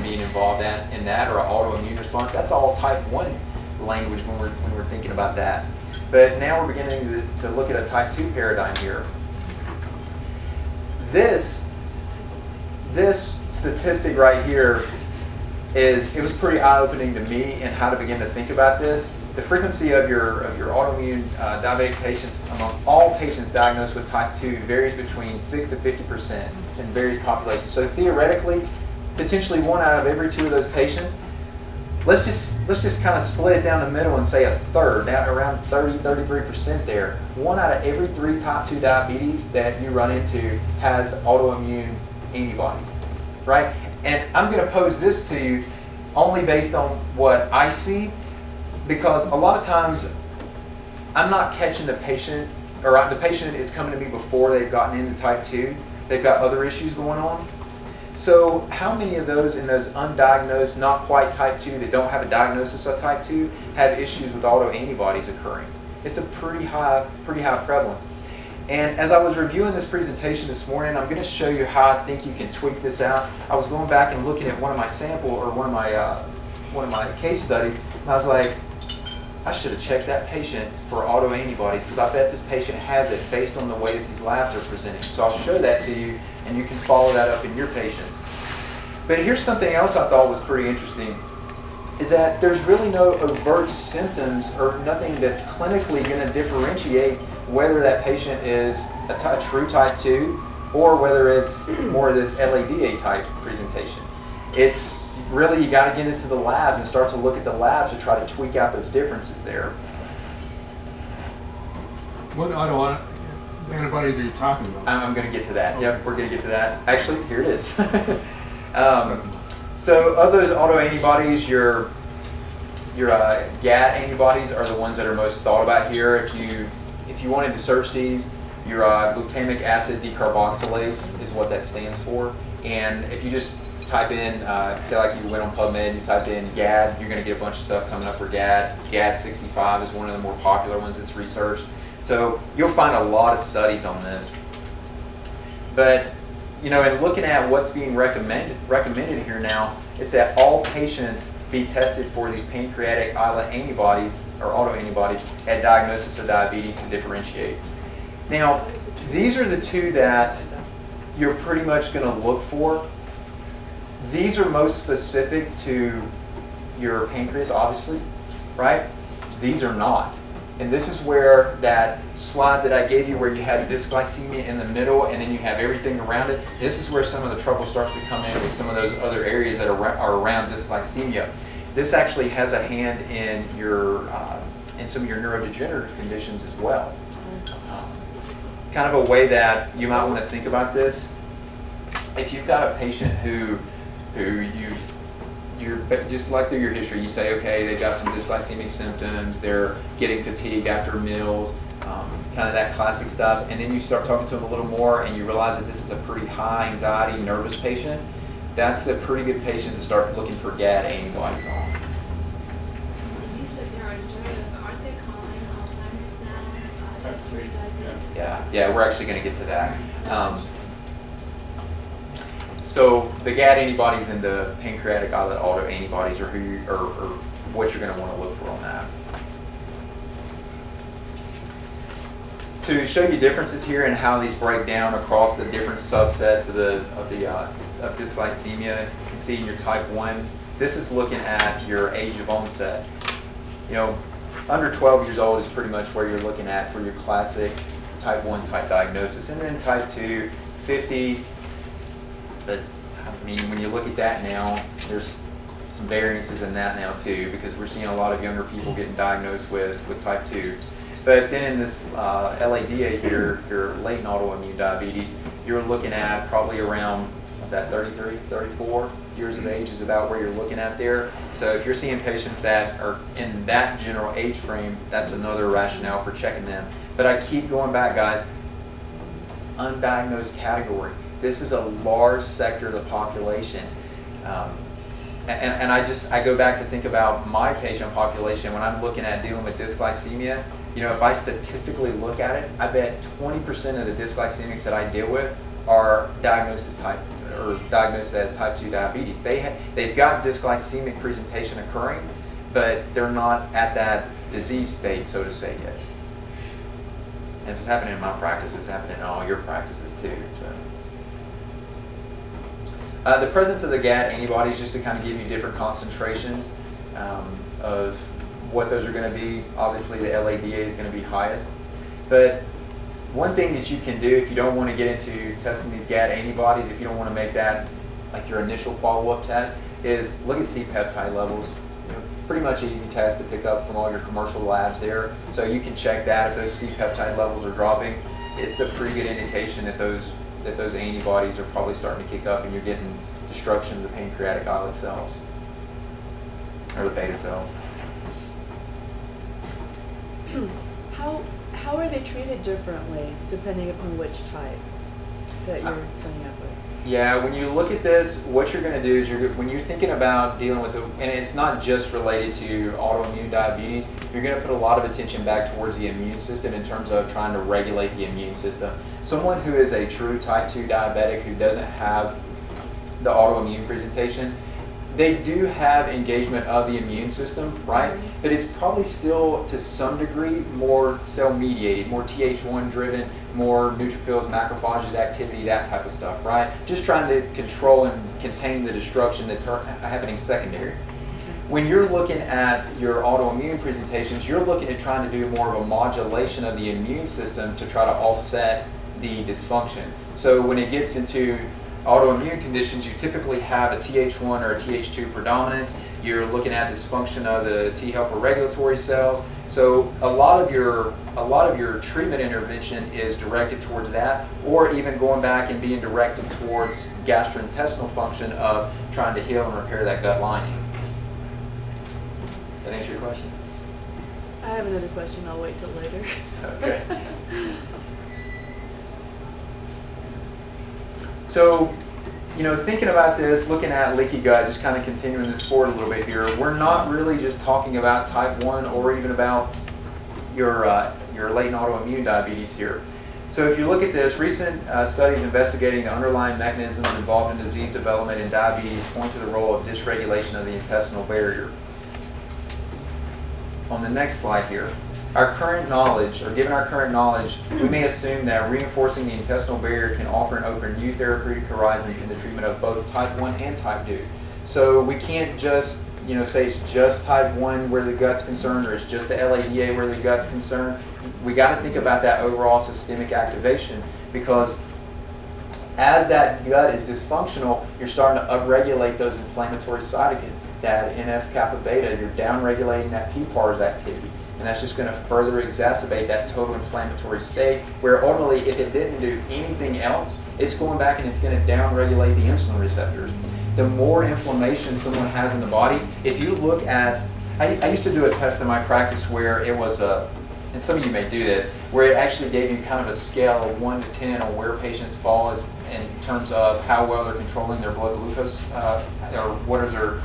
being involved in that, or an autoimmune response. That's all type 1 language when we're thinking about that. But now we're beginning to look at a type 2 paradigm here. This statistic right here it was pretty eye-opening to me in how to begin to think about this. The frequency of your autoimmune diabetic patients among all patients diagnosed with type 2 varies between 6 to 50% in various populations. So theoretically, potentially 1 out of every 2 of those patients. Let's just kind of split it down the middle and say a third, now around 33% there. 1 out of every 3 type 2 diabetes that you run into has autoimmune antibodies, right? And I'm going to pose this to you only based on what I see, because a lot of times I'm not catching the patient, or the patient is coming to me before they've gotten into type 2. They've got other issues going on. So how many of those in those undiagnosed, not quite type 2, that don't have a diagnosis of type 2, have issues with autoantibodies occurring? It's a pretty high prevalence. And as I was reviewing this presentation this morning, I'm going to show you how I think you can tweak this out. I was going back and looking at one of my one of my case studies, and I was like, I should have checked that patient for autoantibodies, because I bet this patient has it based on the way that these labs are presenting. So I'll show that to you, and you can follow that up in your patients. But here's something else I thought was pretty interesting, is that there's really no overt symptoms or nothing that's clinically going to differentiate whether that patient is a true type 2 or whether it's more of this LADA type presentation. It's really, you got to get into the labs and start to look at the labs to try to tweak out those differences there. What antibodies are you talking about? I'm going to get to that. Yep, we're going to get to that. Actually, here it is. So of those autoantibodies, your GAD antibodies are the ones that are most thought about here. If you wanted to search these, your glutamic acid decarboxylase is what that stands for. And if you just type in, say like you went on PubMed, you type in GAD, you're going to get a bunch of stuff coming up for GAD. GAD65 is one of the more popular ones that's researched. So you'll find a lot of studies on this. But in looking at what's being recommended here now, it's that all patients be tested for these pancreatic islet antibodies or autoantibodies at diagnosis of diabetes to differentiate. Now, these are the 2 that you're pretty much going to look for. These are most specific to your pancreas, obviously, right? These are not. And this is where that slide that I gave you, where you had dysglycemia in the middle and then you have everything around it, this is where some of the trouble starts to come in with some of those other areas that are around dysglycemia. This actually has a hand in in some of your neurodegenerative conditions as well. Kind of a way that you might want to think about this, if you've got a patient who you're just like through your history, you say, okay, they've got some dysglycemic symptoms, they're getting fatigued after meals, kind of that classic stuff, and then you start talking to them a little more and you realize that this is a pretty high anxiety, nervous patient. That's a pretty good patient to start looking for GAD antibodies on. You said neurodegenerative, aren't they calling Alzheimer's now type 3 diabetes? Yeah, we're actually going to get to that. So the GAD antibodies and the pancreatic islet autoantibodies are what you're going to want to look for on that. To show you differences here and how these break down across the different subsets of dysglycemia, you can see in your type 1, this is looking at your age of onset. Under 12 years old is pretty much where you're looking at for your classic type 1 type diagnosis. And then type 2, 50. But I mean, when you look at that now, there's some variances in that now too, because we're seeing a lot of younger people getting diagnosed with type 2. But then in this LADA here, your latent autoimmune diabetes, you're looking at probably around, 33, 34 years of age is about where you're looking at there. So if you're seeing patients that are in that general age frame, that's another rationale for checking them. But I keep going back, guys, this undiagnosed category. This is a large sector of the population. And I go back to think about my patient population when I'm looking at dealing with dysglycemia. If I statistically look at it, I bet 20% of the dysglycemics that I deal with are diagnosed as type or diagnosed as type 2 diabetes. They've got dysglycemic presentation occurring, but they're not at that disease state, so to say, yet. And if it's happening in my practice, it's happening in all your practices too. So, the presence of the GAD antibodies, just to kind of give you different concentrations of what those are going to be. Obviously, the LADA is going to be highest, but one thing that you can do if you don't want to get into testing these GAD antibodies, if you don't want to make that like your initial follow-up test, is look at C-peptide levels. Pretty much easy test to pick up from all your commercial labs there. So you can check that. If those C-peptide levels are dropping, it's a pretty good indication that those antibodies are probably starting to kick up and you're getting destruction of the pancreatic islet cells or the beta cells. How are they treated differently depending upon which type that you're coming up with? Yeah, when you look at this, what you're going to do is when you're thinking about dealing with and it's not just related to autoimmune diabetes, you're going to put a lot of attention back towards the immune system in terms of trying to regulate the immune system. Someone who is a true type 2 diabetic who doesn't have the autoimmune presentation, they do have engagement of the immune system, right? But it's probably still, to some degree, more cell-mediated, more Th1-driven, more neutrophils, macrophages, activity, that type of stuff, right? Just trying to control and contain the destruction that's happening secondary. When you're looking at your autoimmune presentations, you're looking at trying to do more of a modulation of the immune system to try to offset the dysfunction. So when it gets into autoimmune conditions, you typically have a Th1 or a Th2 predominance. You're looking at dysfunction of the T helper regulatory cells. So a lot of your treatment intervention is directed towards that, or even going back and being directed towards gastrointestinal function of trying to heal and repair that gut lining. That answer your question? I have another question. I'll wait till later. Okay. So, thinking about this, looking at leaky gut, just kind of continuing this forward a little bit here, we're not really just talking about type 1 or even about your latent autoimmune diabetes here. So if you look at this, recent studies investigating the underlying mechanisms involved in disease development in diabetes point to the role of dysregulation of the intestinal barrier. On the next slide here, given our current knowledge, we may assume that reinforcing the intestinal barrier can offer and open new therapeutic horizons in the treatment of both type 1 and type 2. So we can't just, say it's just type 1 where the gut's concerned, or it's just the LADA where the gut's concerned. We got to think about that overall systemic activation, because as that gut is dysfunctional, you're starting to upregulate those inflammatory cytokines, that NF-kappa beta, you're downregulating that PPARs activity. And that's just going to further exacerbate that total inflammatory state, where ultimately, if it didn't do anything else, it's going back and it's going to downregulate the insulin receptors. The more inflammation someone has in the body, if you look at, I used to do a test in my practice where it was and some of you may do this, where it actually gave you kind of a scale of 1 to 10 on where patients fall in terms of how well they're controlling their blood glucose, or what is their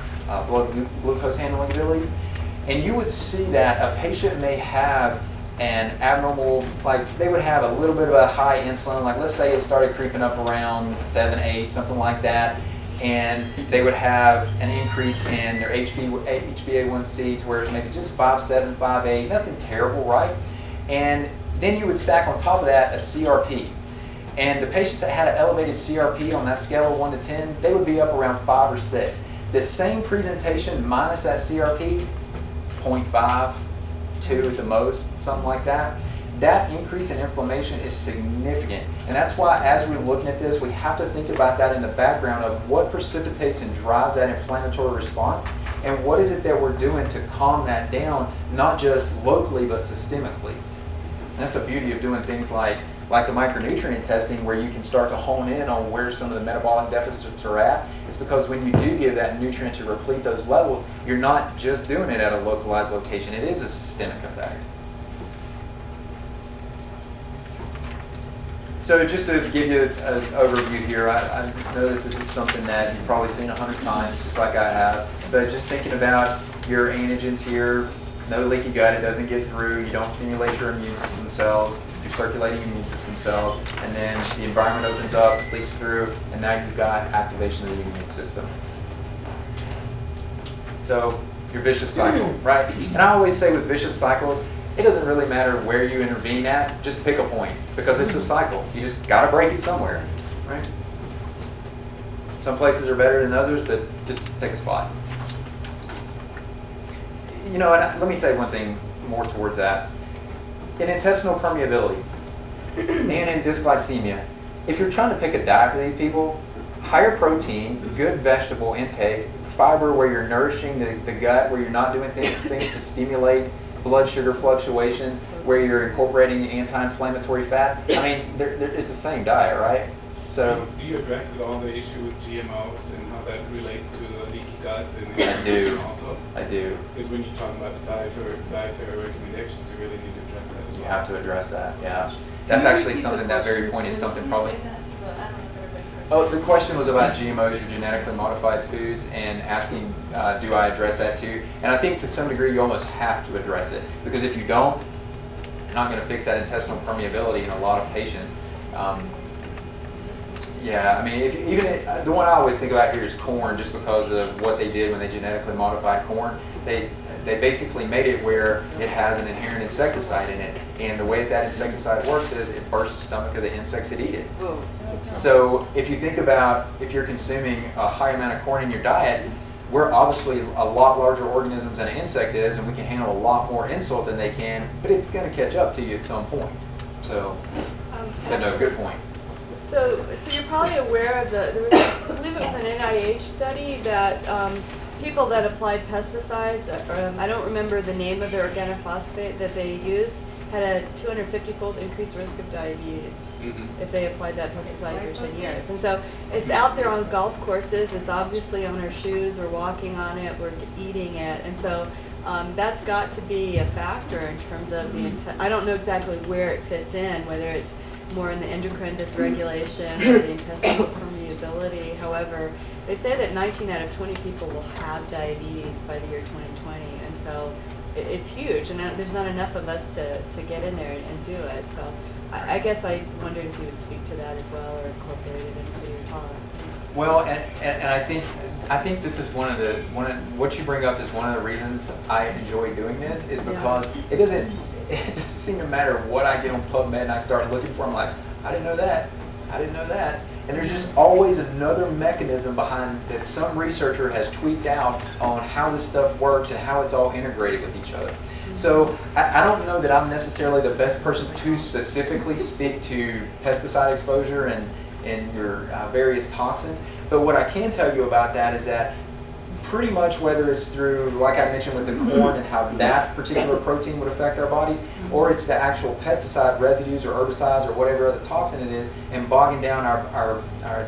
blood glucose handling ability. And you would see that a patient may have an abnormal, like they would have a little bit of a high insulin, like let's say it started creeping up around 7, 8, something like that, and they would have an increase in their HbA1c to where it's maybe just 5.7, 5.8, nothing terrible, right? And then you would stack on top of that a CRP. And the patients that had an elevated CRP on that scale of 1 to 10, they would be up around 5 or 6. The same presentation minus that CRP, 0.5, 2 at the most, something like that. That increase in inflammation is significant. And that's why, as we're looking at this, we have to think about that in the background of what precipitates and drives that inflammatory response, and what is it that we're doing to calm that down, not just locally, but systemically. And that's the beauty of doing things like the micronutrient testing, where you can start to hone in on where some of the metabolic deficits are at. It's because when you do give that nutrient to replete those levels, you're not just doing it at a localized location. It is a systemic effect. So just to give you an overview here, I know that this is something that you've probably seen 100 times, just like I have, but just thinking about your antigens here, no leaky gut, it doesn't get through, you don't stimulate your immune system cells. your circulating immune system cells, and then the environment opens up, leaks through, and now you've got activation of the immune system. So your vicious cycle, right? And I always say with vicious cycles, it doesn't really matter where you intervene at, just pick a point, because it's a cycle. You just got to break it somewhere, right? Some places are better than others, but just pick a spot. You know, and let me say one thing more towards that. In intestinal permeability and in dysglycemia, if you're trying to pick a diet for these people, higher protein, good vegetable intake, fiber where you're nourishing the gut, where you're not doing things to stimulate blood sugar fluctuations, where you're incorporating anti-inflammatory fats. I mean, it's the same diet, right? So do you address at all the issue with GMOs and how that relates to the leaky gut and I do. Also? I do. Because when you talk about the dietary recommendations, you really need to address that as well. You have to address that, yeah. That's actually something, that very point is something probably. Oh, the question was about GMOs, or genetically modified foods, and asking, do I address that too? And I think to some degree you almost have to address it, because if you don't, you're not going to fix that intestinal permeability in a lot of patients. Yeah, I mean, the one I always think about here is corn, just because of what they did when they genetically modified corn. They basically made it where it has an inherent insecticide in it, and the way that insecticide works is it bursts the stomach of the insects that eat it. So if you think about if you're consuming a high amount of corn in your diet, we're obviously a lot larger organisms than an insect is, and we can handle a lot more insult than they can, but it's going to catch up to you at some point. So, but no, good point. So you're probably aware of I believe it was an NIH study that people that applied pesticides, I don't remember the name of the organophosphate that they used, had a 250-fold increased risk of diabetes if they applied that pesticide for 10 years. And so it's out there on golf courses, it's obviously on our shoes, we're walking on it, we're eating it, and so that's got to be a factor in terms of I don't know exactly where it fits in, whether it's more in the endocrine dysregulation or the intestinal permeability. However, they say that 19 out of 20 people will have diabetes by the year 2020, and so it's huge, and there's not enough of us to get in there and do it. So I guess I wondered if you would speak to that as well, or incorporate it into your talk. Well, and I think this is what you bring up is one of the reasons I enjoy doing this, is because it doesn't seem to matter what I get on PubMed and I start looking for. I'm like, I didn't know that. And there's just always another mechanism behind that some researcher has tweaked out on how this stuff works and how it's all integrated with each other. So I don't know that I'm necessarily the best person to specifically speak to pesticide exposure and your various toxins, but what I can tell you about that is that pretty much whether it's through, like I mentioned with the corn and how that particular protein would affect our bodies, or it's the actual pesticide residues or herbicides or whatever other toxin it is, and bogging down our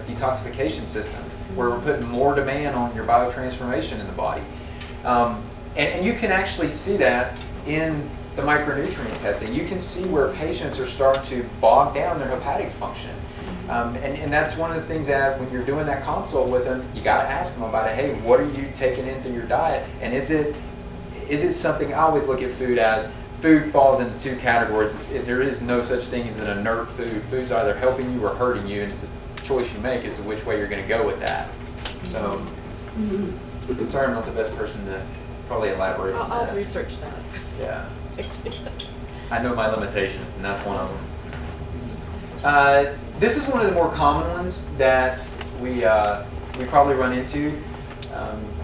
detoxification systems, where we're putting more demand on your biotransformation in the body. And you can actually see that in the micronutrient testing. You can see where patients are starting to bog down their hepatic function. And that's one of the things that when you're doing that consult with them, you got to ask them about it. Hey, what are you taking in through your diet? And is it something? I always look at food as food falls into two categories. There is no such thing as an inert food. Food's either helping you or hurting you, and it's a choice you make as to which way you're going to go with that. So, sorry, I'm not the best person to probably elaborate on that. I'll research that. Yeah. I know my limitations, and that's one of them. This is one of the more common ones that we probably run into.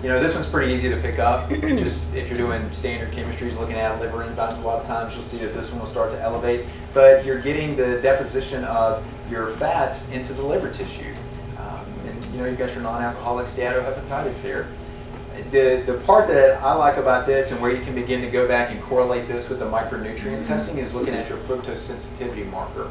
This one's pretty easy to pick up. Just if you're doing standard chemistries, looking at liver enzymes, a lot of times you'll see that this one will start to elevate. But you're getting the deposition of your fats into the liver tissue. You've got your non-alcoholic steatohepatitis here. The part that I like about this, and where you can begin to go back and correlate this with the micronutrient testing, is looking at your fructose sensitivity marker.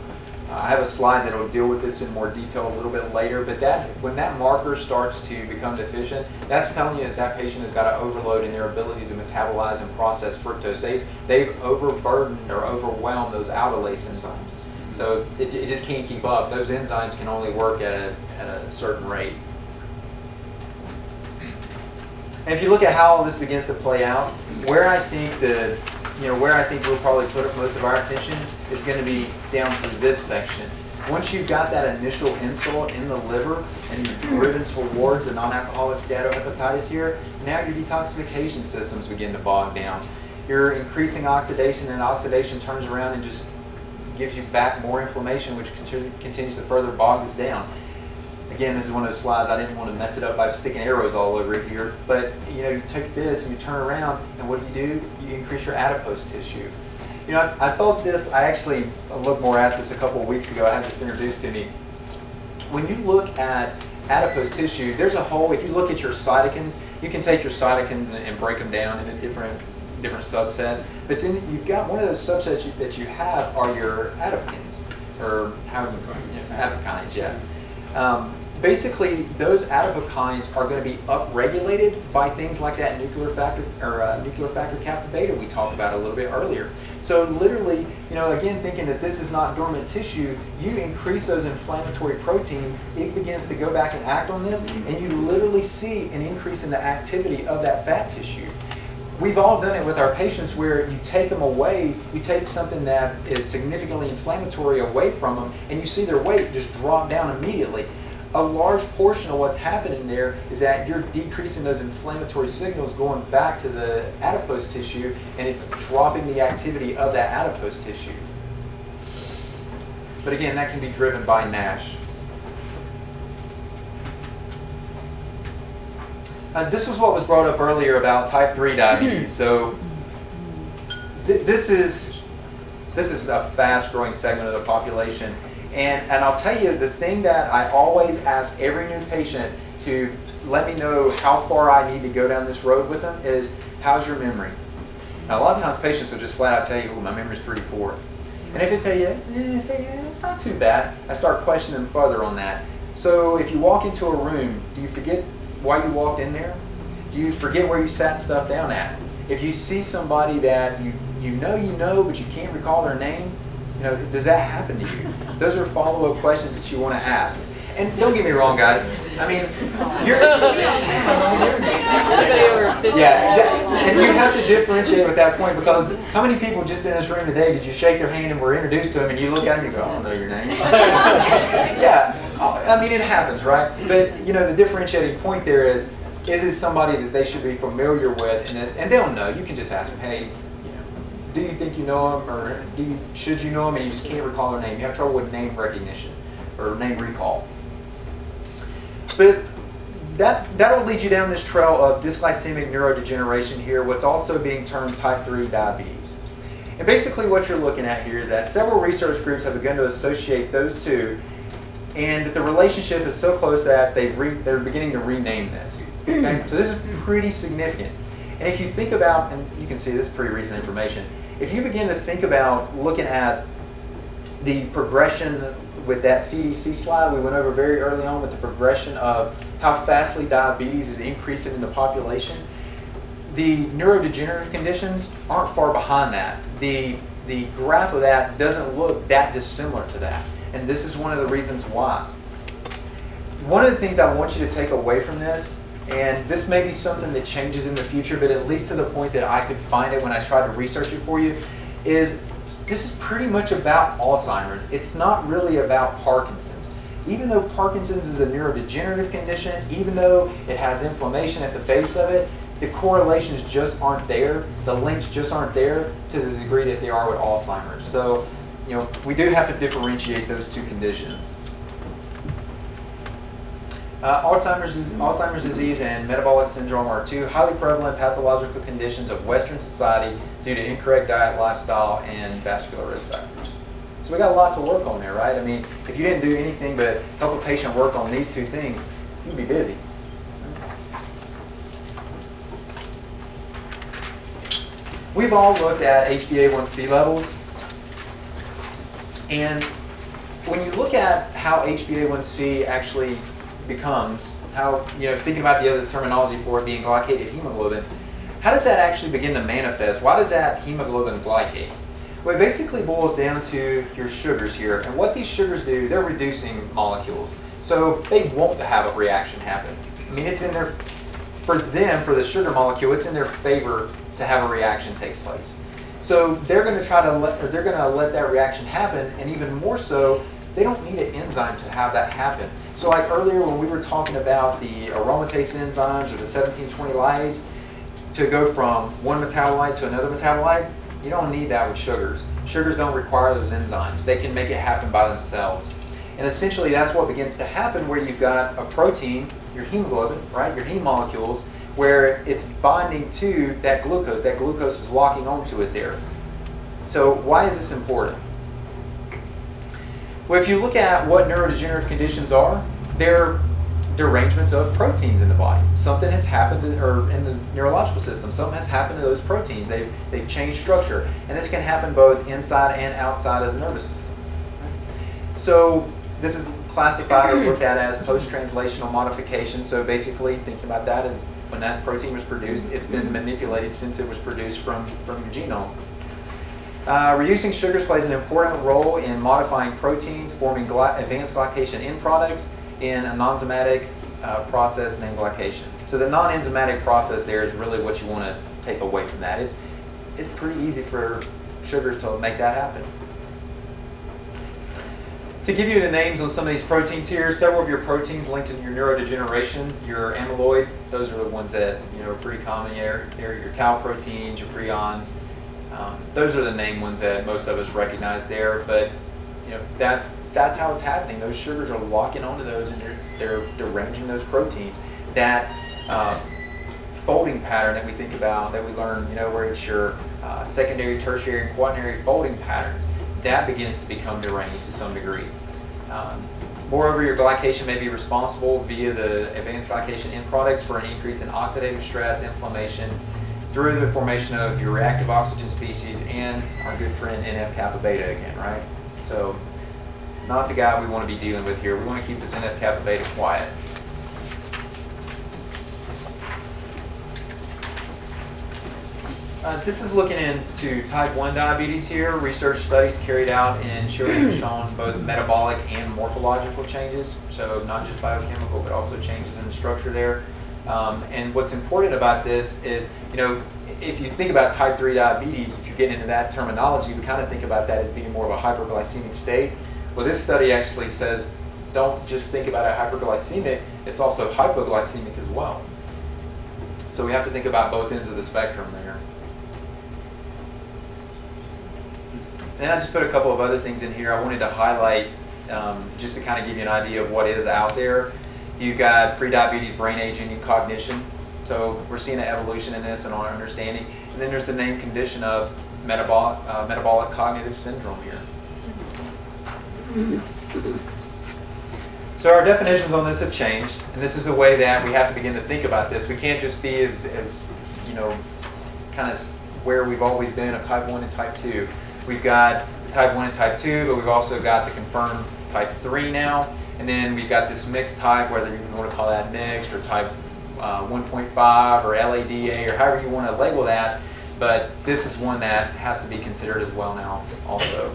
I have a slide that will deal with this in more detail a little bit later, but when that marker starts to become deficient, that's telling you that patient has got an overload in their ability to metabolize and process fructose. They've overburdened or overwhelmed those aldolase enzymes. So it just can't keep up. Those enzymes can only work at a certain rate. And if you look at how all this begins to play out, where I think we'll probably put most of our attention is going to be down through this section. Once you've got that initial insult in the liver and you're driven towards a non-alcoholic steatohepatitis here, now your detoxification systems begin to bog down. You're increasing oxidation, and oxidation turns around and just gives you back more inflammation, which continues to further bog this down. Again, this is one of those slides, I didn't want to mess it up by sticking arrows all over it here, but you take this and you turn around, and what do? You increase your adipose tissue. I thought this, I actually looked more at this a couple of weeks ago. I had this introduced to me. When you look at adipose tissue, there's a whole, if you look at your cytokines, you can take your cytokines and break them down into different subsets. But you've got one of those subsets that you have are your adipokines, or adipokines, yeah. Basically, those adipokines are going to be upregulated by things like that nuclear factor kappa beta we talked about a little bit earlier. So literally, again, thinking that this is not dormant tissue, you increase those inflammatory proteins, it begins to go back and act on this, and you literally see an increase in the activity of that fat tissue. We've all done it with our patients where you take them away, you take something that is significantly inflammatory away from them, and you see their weight just drop down immediately. A large portion of what's happening there is that you're decreasing those inflammatory signals going back to the adipose tissue, and it's dropping the activity of that adipose tissue. But again, that can be driven by NASH. This was what was brought up earlier about type 3 diabetes. So this is a fast-growing segment of the population. And I'll tell you, the thing that I always ask every new patient to let me know how far I need to go down this road with them is, how's your memory? Now, a lot of times patients will just flat out tell you, well, my memory's pretty poor. And if they tell you, it's not too bad, I start questioning them further on that. So if you walk into a room, do you forget why you walked in there? Do you forget where you sat stuff down at? If you see somebody that you know, but you can't recall their name, does that happen to you? Those are follow-up questions that you want to ask. And don't get me wrong, guys. I mean, yeah, exactly. And you have to differentiate at that point, because how many people just in this room today did you shake their hand and were introduced to them, and you look at them and you go, I don't know your name. Yeah, I mean, it happens, right? But the differentiating point there is it somebody that they should be familiar with, and they'll know. You can just ask them, hey, do you think you know them, or should you know them, and you just can't recall their name? You have trouble with name recognition or name recall. But that'll lead you down this trail of dysglycemic neurodegeneration here, what's also being termed type 3 diabetes. And basically what you're looking at here is that several research groups have begun to associate those two, and the relationship is so close that they're beginning to rename this. Okay? So this is pretty significant. And if you think about, and you can see this is pretty recent information, if you begin to think about looking at the progression with that CDC slide we went over very early on, with the progression of how fastly diabetes is increasing in the population, the neurodegenerative conditions aren't far behind that. The graph of that doesn't look that dissimilar to that. And this is one of the reasons why. One of the things I want you to take away from this, and this may be something that changes in the future, but at least to the point that I could find it when I tried to research it for you, is this is pretty much about Alzheimer's. It's not really about Parkinson's. Even though Parkinson's is a neurodegenerative condition, even though it has inflammation at the base of it, the correlations just aren't there. The links just aren't there to the degree that they are with Alzheimer's. So, we do have to differentiate those two conditions. Alzheimer's disease and metabolic syndrome are two highly prevalent pathological conditions of Western society due to incorrect diet, lifestyle, and vascular risk factors. So we got a lot to work on there, right? I mean, if you didn't do anything but help a patient work on these two things, you'd be busy. We've all looked at HbA1c levels, and when you look at how HbA1c actually becomes, how, thinking about the other terminology for it being glycated hemoglobin, how does that actually begin to manifest? Why does that hemoglobin glycate? Well, it basically boils down to your sugars here, and what these sugars do, they're reducing molecules. So they want to have a reaction happen. I mean, it's in their, for them, for the sugar molecule, it's in their favor to have a reaction take place. So they're going to let that reaction happen, and even more so, they don't need an enzyme to have that happen. So like earlier when we were talking about the aromatase enzymes or the 1720 lyase, to go from one metabolite to another metabolite, you don't need that with sugars. Sugars don't require those enzymes. They can make it happen by themselves. And essentially that's what begins to happen where you've got a protein, your hemoglobin, right, your heme molecules, where it's bonding to that glucose. That glucose is locking onto it there. So why is this important? Well, if you look at what neurodegenerative conditions are, they're derangements of proteins in the body. Something has happened or in the neurological system. Something has happened to those proteins. They've changed structure. And this can happen both inside and outside of the nervous system. So this is classified or looked at as post-translational modification. So basically, thinking about that is when that protein was produced, it's been manipulated since it was produced from your genome. Reducing sugars plays an important role in modifying proteins, forming advanced glycation end products in a non-enzymatic process named glycation. So the non-enzymatic process there is really what you want to take away from that. It's pretty easy for sugars to make that happen. To give you the names on some of these proteins here, several of your proteins linked in your neurodegeneration, your amyloid, those are the ones that are pretty common here. They're your tau proteins, your prions. Those are the main ones that most of us recognize there, but that's how it's happening. Those sugars are locking onto those, and they're deranging those proteins. That folding pattern that we think about, that we learn, where it's your secondary, tertiary, and quaternary folding patterns, that begins to become deranged to some degree. Moreover, your glycation may be responsible via the advanced glycation end products for an increase in oxidative stress, inflammation, through the formation of your reactive oxygen species and our good friend NF-kappa beta again, right? So, not the guy we want to be dealing with here. We want to keep this NF-kappa beta quiet. This is looking into type 1 diabetes here. Research studies carried out in children have shown both metabolic and morphological changes. So not just biochemical, but also changes in the structure there. And what's important about this is, if you think about type 3 diabetes, if you're getting into that terminology, we kind of think about that as being more of a hyperglycemic state. Well, this study actually says, don't just think about it hyperglycemic, it's also hypoglycemic as well. So we have to think about both ends of the spectrum there. And I just put a couple of other things in here I wanted to highlight just to kind of give you an idea of what is out there. You've got prediabetes, brain aging, and cognition. So we're seeing an evolution in this and our understanding. And then there's the named condition of metabolic cognitive syndrome here. So our definitions on this have changed, and this is the way that we have to begin to think about this. We can't just be as kind of where we've always been of type 1 and type 2. We've got the type 1 and type 2, but we've also got the confirmed type 3 now. And then we've got this mixed type, whether you want to call that mixed or type 1.5 or LADA or however you want to label that. But this is one that has to be considered as well now also.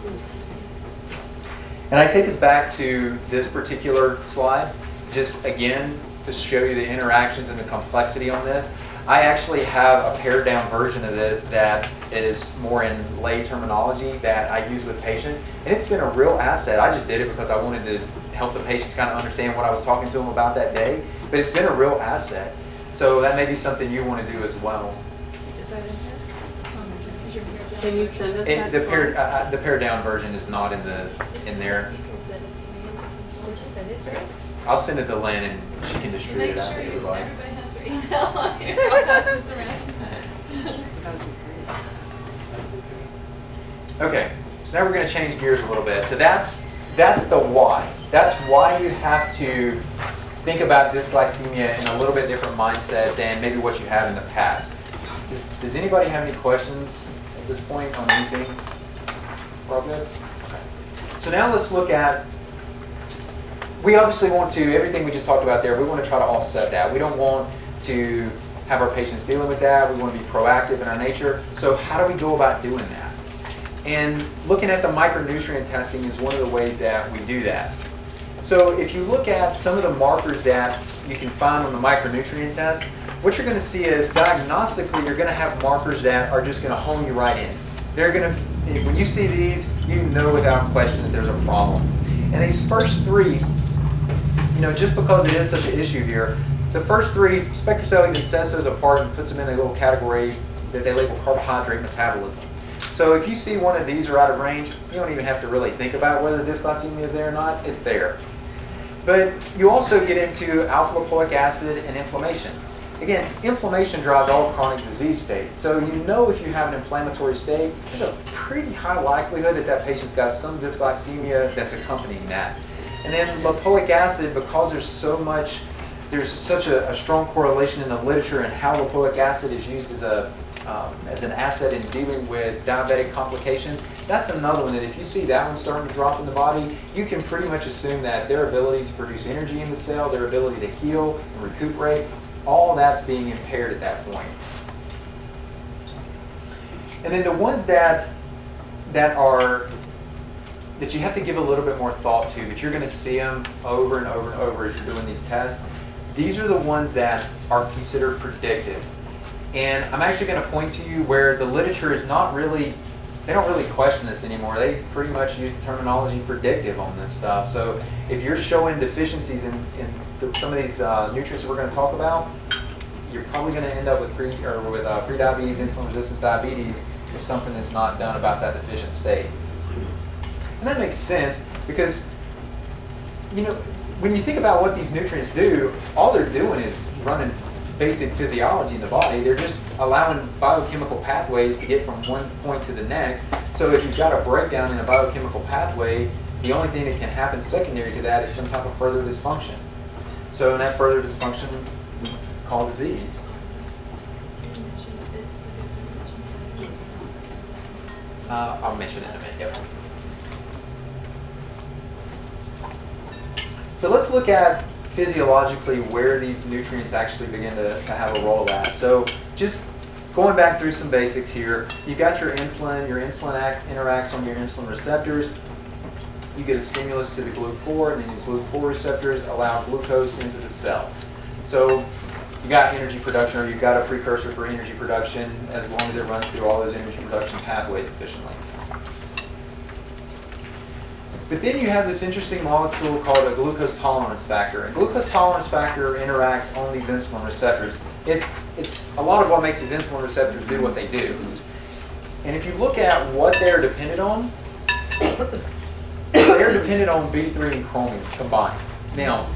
And I take us back to this particular slide, just again to show you the interactions and the complexity on this. I actually have a pared down version of this that is more in lay terminology that I use with patients, and it's been a real asset. I just did it because I wanted to help the patients kind of understand what I was talking to them about that day, but it's been a real asset. So that may be something you want to do as well. Is that in there? Can you send us that The pared down version is not in there. You can send it to me. Would you send it to us? I'll send it to Lynn and she can distribute Make it out sure to everybody. everybody has their email on here. I'll pass this around. Okay, so now we're going to change gears a little bit. So that's the why. That's why you have to think about dysglycemia in a little bit different mindset than maybe what you have in the past. Does anybody have any questions at this point on anything? We're all good? Okay. So now let's look at, we obviously want to, everything we just talked about there, we want to try to offset that. We don't want to have our patients dealing with that. We want to be proactive in our nature. So how do we go about doing that? And looking at the micronutrient testing is one of the ways that we do that. So if you look at some of the markers that you can find on the micronutrient test, what you're going to see is diagnostically you're going to have markers that are just going to hone you right in. They're gonna, when you see these, you know without question that there's a problem. And these first three, you know, just because it is such an issue here, the first three, Spectracell even sets those apart and puts them in a little category that they label carbohydrate metabolism. So if you see one of these are out of range, you don't even have to really think about whether dysglycemia is there or not, it's there. But you also get into alpha lipoic acid and inflammation. Again, inflammation drives all chronic disease states. So you know if you have an inflammatory state, there's a pretty high likelihood that that patient's got some dysglycemia that's accompanying that. And then lipoic acid, because there's such a strong correlation in the literature and how lipoic acid is used as an asset in dealing with diabetic complications, that's another one that if you see that one starting to drop in the body, you can pretty much assume that their ability to produce energy in the cell, their ability to heal and recuperate, all that's being impaired at that point. And then the ones that you have to give a little bit more thought to, but you're going to see them over and over and over as you're doing these tests, these are the ones that are considered predictive. And I'm actually going to point to you where the literature is not really, they don't really question this anymore. They pretty much use the terminology predictive on this stuff. So if you're showing deficiencies in some of these nutrients that we're going to talk about, you're probably going to end up with pre-diabetes, insulin resistance diabetes, if something is not done about that deficient state. And that makes sense because, you know, when you think about what these nutrients do, all they're doing is running basic physiology in the body. They're just allowing biochemical pathways to get from one point to the next. So if you've got a breakdown in a biochemical pathway, the only thing that can happen secondary to that is some type of further dysfunction. So in that further dysfunction, we call disease. I'll mention it in a minute. Yep. So let's look at physiologically where these nutrients actually begin to have a role at. So just going back through some basics here, you've got your insulin interacts on your insulin receptors. You get a stimulus to the GLUT4, and then these GLUT4 receptors allow glucose into the cell. So you got energy production, or you've got a precursor for energy production as long as it runs through all those energy production pathways efficiently. But then you have this interesting molecule called a glucose tolerance factor. And glucose tolerance factor interacts on these insulin receptors. It's a lot of what makes these insulin receptors do what they do. And if you look at what they're dependent on, they're dependent on B3 and chromium combined. Now,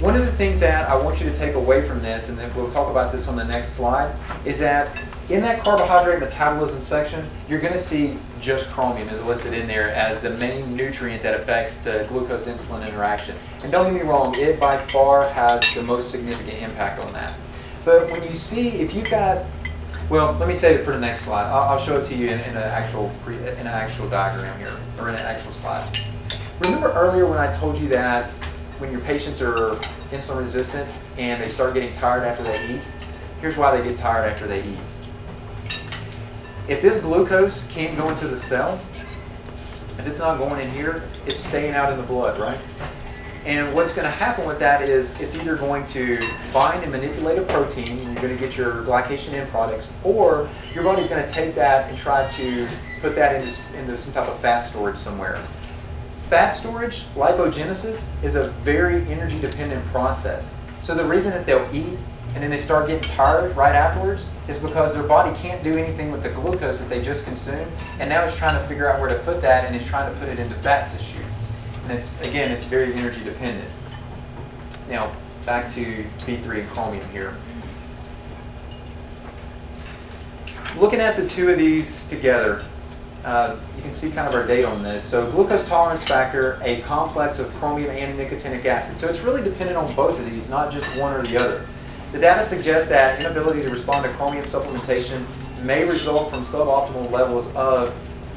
one of the things that I want you to take away from this, and then we'll talk about this on the next slide, is that in that carbohydrate metabolism section, you're going to see just chromium is listed in there as the main nutrient that affects the glucose-insulin interaction. And don't get me wrong, it by far has the most significant impact on that. But when you see, if you've got, well, let me save it for the next slide. I'll show it to you in an actual diagram here, or in an actual slide. Remember earlier when I told you that when your patients are insulin resistant and they start getting tired after they eat? Here's why they get tired after they eat. If this glucose can't go into the cell, if it's not going in here, it's staying out in the blood, right? And what's going to happen with that is it's either going to bind and manipulate a protein, and you're going to get your glycation end products, or your body's going to take that and try to put that into some type of fat storage somewhere. Fat storage, lipogenesis, is a very energy dependent process. So the reason that they'll eat and then they start getting tired right afterwards is because their body can't do anything with the glucose that they just consumed, and now it's trying to figure out where to put that, and it's trying to put it into fat tissue. And it's very energy dependent. Now, back to B3 and chromium here. Looking at the two of these together, you can see kind of our date on this. So glucose tolerance factor, a complex of chromium and nicotinic acid. So it's really dependent on both of these, not just one or the other. The data suggests that inability to respond to chromium supplementation may result from suboptimal levels of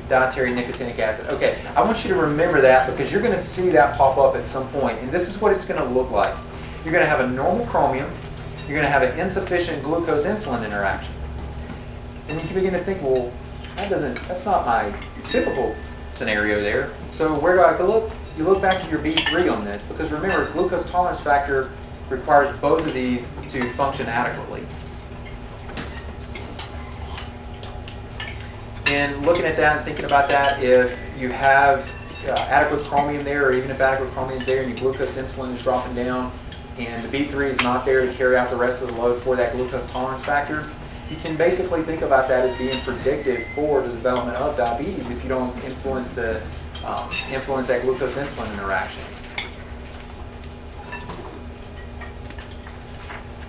dietary nicotinic acid. Okay, I want you to remember that because you're going to see that pop up at some point, and this is what it's going to look like. You're going to have a normal chromium, you're going to have an insufficient glucose-insulin interaction. And you can begin to think, well, that's not my typical scenario there. So where do I look? You look back to your B3 on this, because remember, glucose tolerance factor requires both of these to function adequately. And looking at that and thinking about that, if you have adequate chromium there, or even if adequate chromium is there and your glucose insulin is dropping down, and the B3 is not there to carry out the rest of the load for that glucose tolerance factor, you can basically think about that as being predictive for the development of diabetes if you don't influence that glucose insulin interaction.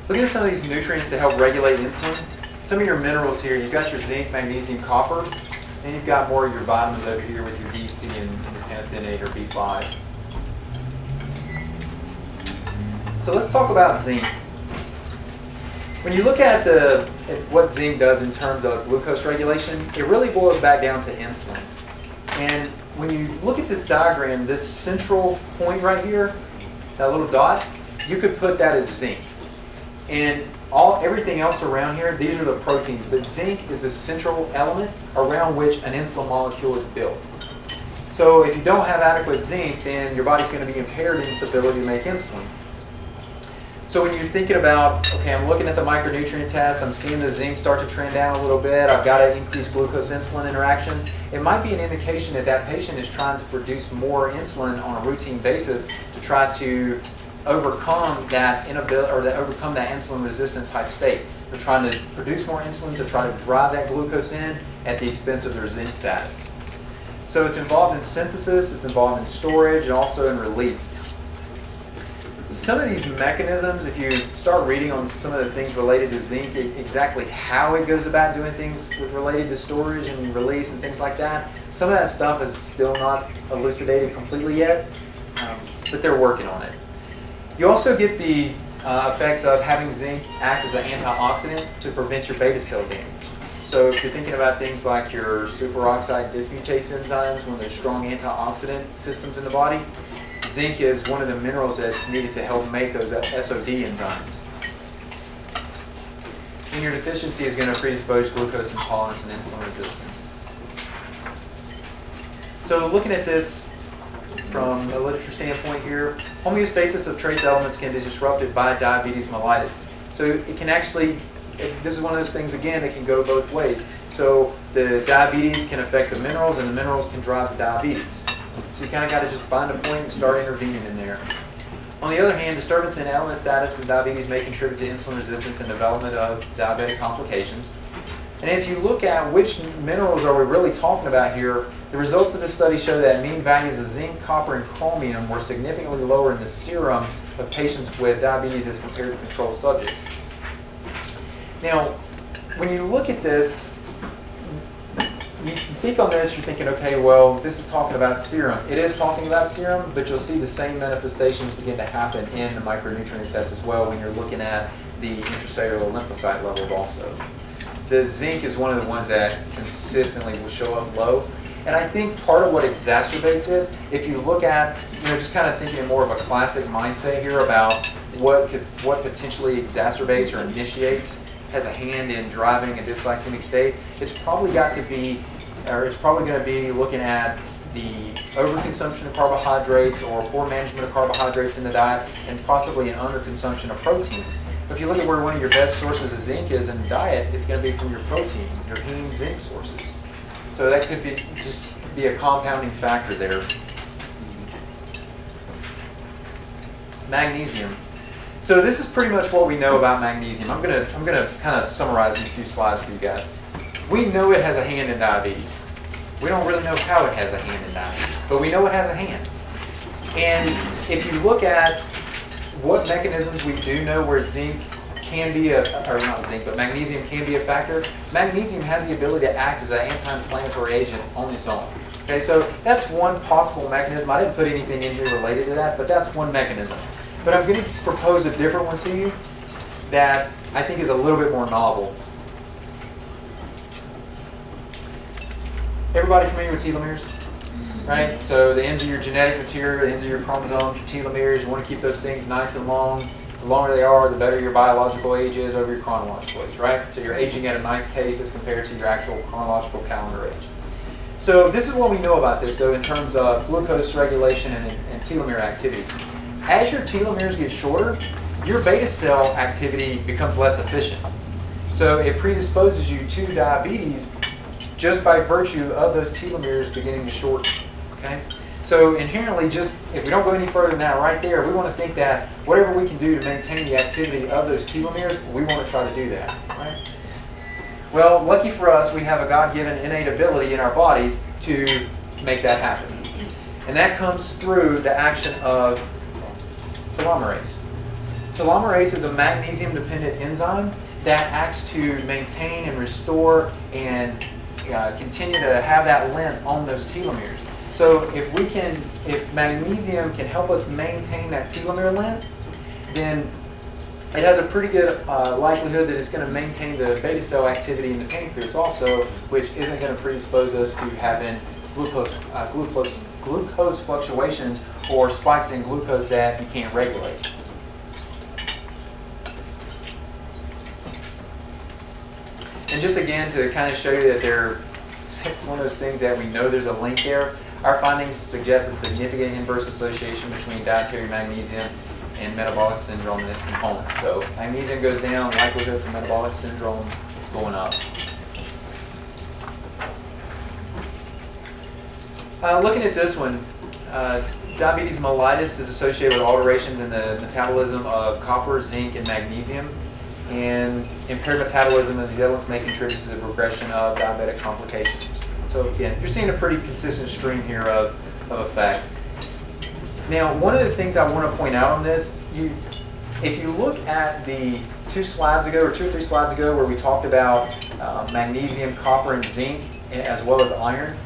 Looking at some of these nutrients to help regulate insulin, some of your minerals here, you've got your zinc, magnesium, copper, and you've got more of your vitamins over here with your D, C, and your panthenate or B5. So let's talk about zinc. When you look at what zinc does in terms of glucose regulation, it really boils back down to insulin. And when you look at this diagram, this central point right here, that little dot, you could put that as zinc. And everything else around here, these are the proteins, but zinc is the central element around which an insulin molecule is built. So if you don't have adequate zinc, then your body's going to be impaired in its ability to make insulin. So when you're thinking about, okay, I'm looking at the micronutrient test, I'm seeing the zinc start to trend down a little bit, I've got an increased glucose-insulin interaction, it might be an indication that that patient is trying to produce more insulin on a routine basis to try to overcome that inability, or overcome that insulin-resistant type state. They're trying to produce more insulin to try to drive that glucose in at the expense of their zinc status. So it's involved in synthesis, it's involved in storage, and also in release. Some of these mechanisms, if you start reading on some of the things related to zinc, exactly how it goes about doing things with related to storage and release and things like that, some of that stuff is still not elucidated completely yet, but they're working on it. You also get the effects of having zinc act as an antioxidant to prevent your beta cell damage. So if you're thinking about things like your superoxide dismutase enzymes, one of those strong antioxidant systems in the body, zinc is one of the minerals that's needed to help make those SOD enzymes. And your deficiency is going to predispose glucose intolerance and insulin resistance. So looking at this from a literature standpoint here, homeostasis of trace elements can be disrupted by diabetes mellitus. So it can actually, this is one of those things again that can go both ways. So the diabetes can affect the minerals and the minerals can drive the diabetes. So you kind of got to just find a point and start intervening in there. On the other hand, disturbance in element status in diabetes may contribute to insulin resistance and development of diabetic complications. And if you look at which minerals are we really talking about here, the results of the study show that mean values of zinc, copper, and chromium were significantly lower in the serum of patients with diabetes as compared to control subjects. Now, when you look at this, you think on this, you're thinking, okay, well, this is talking about serum. It is talking about serum, but you'll see the same manifestations begin to happen in the micronutrient test as well when you're looking at the intracellular lymphocyte levels also. The zinc is one of the ones that consistently will show up low. And I think part of what exacerbates this, if you look at, just kind of thinking in more of a classic mindset here about what potentially exacerbates or initiates, has a hand in driving a dysglycemic state, it's probably going to be looking at the overconsumption of carbohydrates or poor management of carbohydrates in the diet and possibly an underconsumption of protein. If you look at where one of your best sources of zinc is in the diet, it's going to be from your protein, your heme zinc sources. So that could just be a compounding factor there. Magnesium. So this is pretty much what we know about magnesium. I'm gonna kind of summarize these few slides for you guys. We know it has a hand in diabetes. We don't really know how it has a hand in diabetes, but we know it has a hand. And if you look at what mechanisms we do know where zinc can be magnesium can be a factor, magnesium has the ability to act as an anti-inflammatory agent on its own. Okay, so that's one possible mechanism. I didn't put anything in here related to that, but that's one mechanism. But I'm going to propose a different one to you that I think is a little bit more novel. Everybody familiar with telomeres? Right? So the ends of your genetic material, the ends of your chromosomes, your telomeres, you want to keep those things nice and long. The longer they are, the better your biological age is over your chronological age, right? So you're aging at a nice pace as compared to your actual chronological calendar age. So this is what we know about this, though, in terms of glucose regulation and telomere activity. As your telomeres get shorter, your beta cell activity becomes less efficient. So it predisposes you to diabetes just by virtue of those telomeres beginning to shorten. Okay? So inherently, just if we don't go any further than that right there, we want to think that whatever we can do to maintain the activity of those telomeres, we want to try to do that. Right? Well, lucky for us, we have a God-given innate ability in our bodies to make that happen. And that comes through the action of telomerase. Telomerase is a magnesium-dependent enzyme that acts to maintain and restore and continue to have that length on those telomeres. So if magnesium can help us maintain that telomere length, then it has a pretty good likelihood that it's going to maintain the beta cell activity in the pancreas also, which isn't going to predispose us to having glucose fluctuations or spikes in glucose that you can't regulate. And just again to kind of show you that it's one of those things that we know there's a link there. Our findings suggest a significant inverse association between dietary magnesium and metabolic syndrome and its components. So magnesium goes down, likelihood for metabolic syndrome is going up. Looking at this one, diabetes mellitus is associated with alterations in the metabolism of copper, zinc, and magnesium. And impaired metabolism of these elements may contribute to the progression of diabetic complications. So again, you're seeing a pretty consistent stream here of effects. Now, one of the things I want to point out on this, if you look at the 2 slides ago, or 2 or 3 slides ago, where we talked about magnesium, copper, and zinc, as well as iron,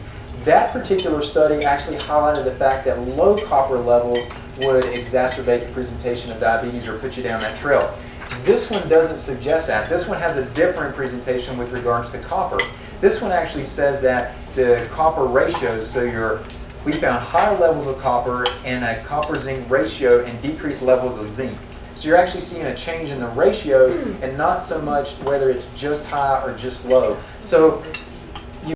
that particular study actually highlighted the fact that low copper levels would exacerbate the presentation of diabetes or put you down that trail. This one doesn't suggest that. This one has a different presentation with regards to copper. This one actually says that the copper ratios, so we found higher levels of copper and a copper-zinc ratio and decreased levels of zinc. So you're actually seeing a change in the ratios and not so much whether it's just high or just low. So